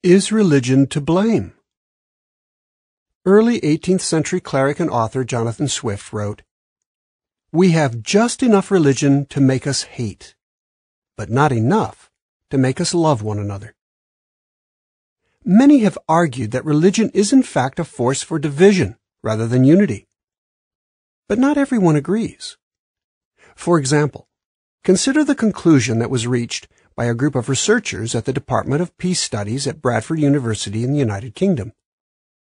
Is religion to blame? Early 18th century cleric and author Jonathan Swift wrote, "We have just enough religion to make us hate, but not enough to make us love one another." Many have argued that religion is in fact a force for division rather than unity. But not everyone agrees. For example, consider the conclusion that was reached by a group of researchers at the Department of Peace Studies at Bradford University in the United Kingdom.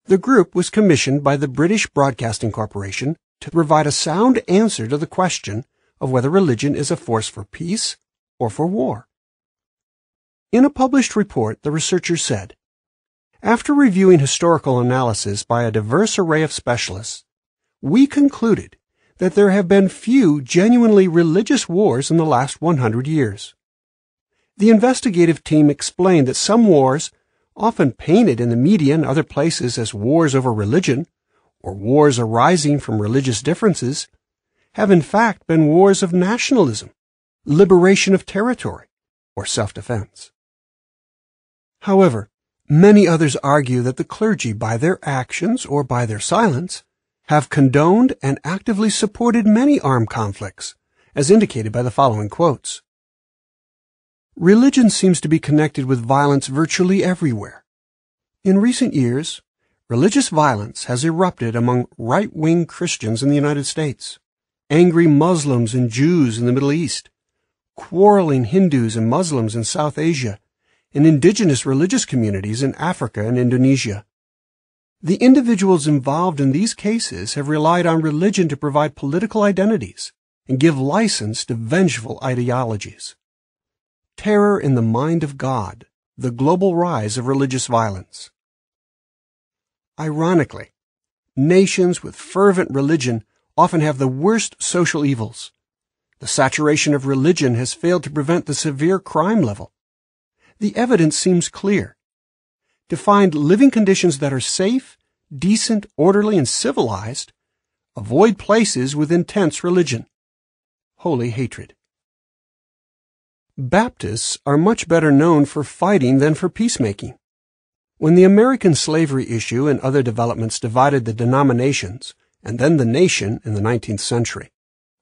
The group was commissioned by the British Broadcasting Corporation to provide a sound answer to the question of whether religion is a force for peace or for war. In a published report, the researchers said, "After reviewing historical analysis by a diverse array of specialists, we concluded that there have been few genuinely religious wars in the last 100 years. The investigative team explained that some wars, often painted in the media and other places as wars over religion, or wars arising from religious differences, have in fact been wars of nationalism, liberation of territory, or self-defense." However, many others argue that the clergy, by their actions or by their silence, have condoned and actively supported many armed conflicts, as indicated by the following quotes. "Religion seems to be connected with violence virtually everywhere. In recent years, religious violence has erupted among right-wing Christians in the United States, angry Muslims and Jews in the Middle East, quarreling Hindus and Muslims in South Asia, and indigenous religious communities in Africa and Indonesia. The individuals involved in these cases have relied on religion to provide political identities and give license to vengeful ideologies. Terror in the mind of God, the global rise of religious violence." Ironically, nations with fervent religion often have the worst social evils. The saturation of religion has failed to prevent the severe crime level. The evidence seems clear. To find living conditions that are safe, decent, orderly, and civilized, avoid places with intense religion. Holy hatred. Baptists are much better known for fighting than for peacemaking. When the American slavery issue and other developments divided the denominations and then the nation in the 19th century,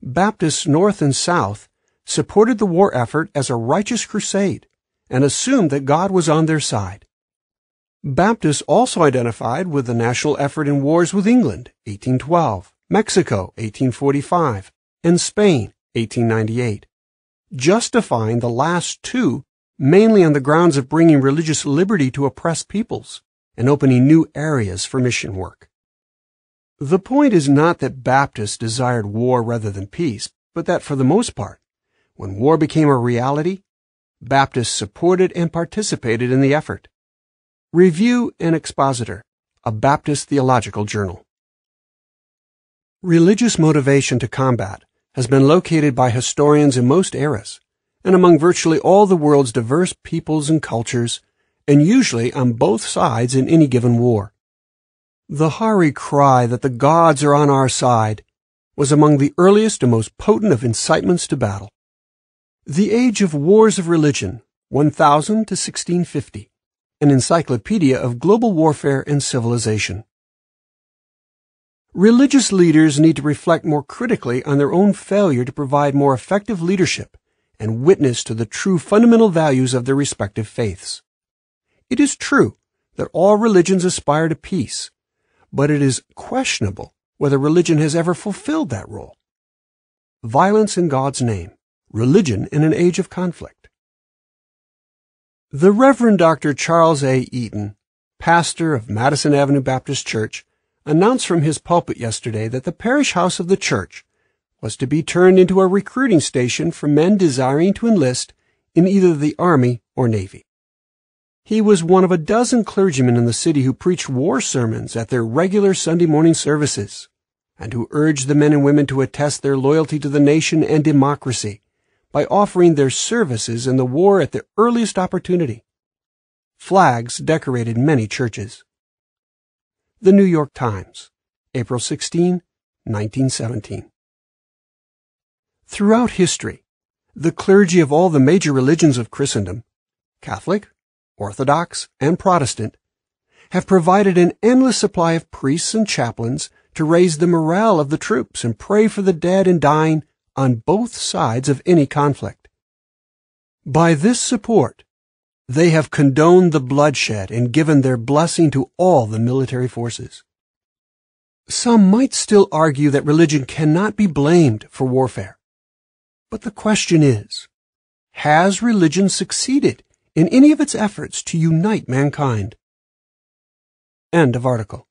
Baptists North and South supported the war effort as a righteous crusade and assumed that God was on their side. Baptists also identified with the national effort in wars with England, 1812, Mexico, 1845, and Spain, 1898. Justifying the last two mainly on the grounds of bringing religious liberty to oppressed peoples and opening new areas for mission work. The point is not that Baptists desired war rather than peace, but that for the most part, when war became a reality, Baptists supported and participated in the effort. Review and Expositor, a Baptist theological journal. Religious motivation to combat has been located by historians in most eras, and among virtually all the world's diverse peoples and cultures, and usually on both sides in any given war. The Hari cry that the gods are on our side was among the earliest and most potent of incitements to battle. The Age of Wars of Religion, 1000 to 1650, an encyclopedia of global warfare and civilization. Religious leaders need to reflect more critically on their own failure to provide more effective leadership and witness to the true fundamental values of their respective faiths. It is true that all religions aspire to peace, but it is questionable whether religion has ever fulfilled that role. Violence in God's name, religion in an age of conflict. The Reverend Dr. Charles A. Eaton, pastor of Madison Avenue Baptist Church, announced from his pulpit yesterday that the parish house of the church was to be turned into a recruiting station for men desiring to enlist in either the Army or Navy. He was one of a dozen clergymen in the city who preached war sermons at their regular Sunday morning services, and who urged the men and women to attest their loyalty to the nation and democracy by offering their services in the war at the earliest opportunity. Flags decorated many churches. The New York Times, April 16, 1917. Throughout history, the clergy of all the major religions of Christendom, Catholic, Orthodox and Protestant, have provided an endless supply of priests and chaplains to raise the morale of the troops and pray for the dead and dying on both sides of any conflict. By this support, they have condoned the bloodshed and given their blessing to all the military forces. Some might still argue that religion cannot be blamed for warfare. But the question is, has religion succeeded in any of its efforts to unite mankind? End of article.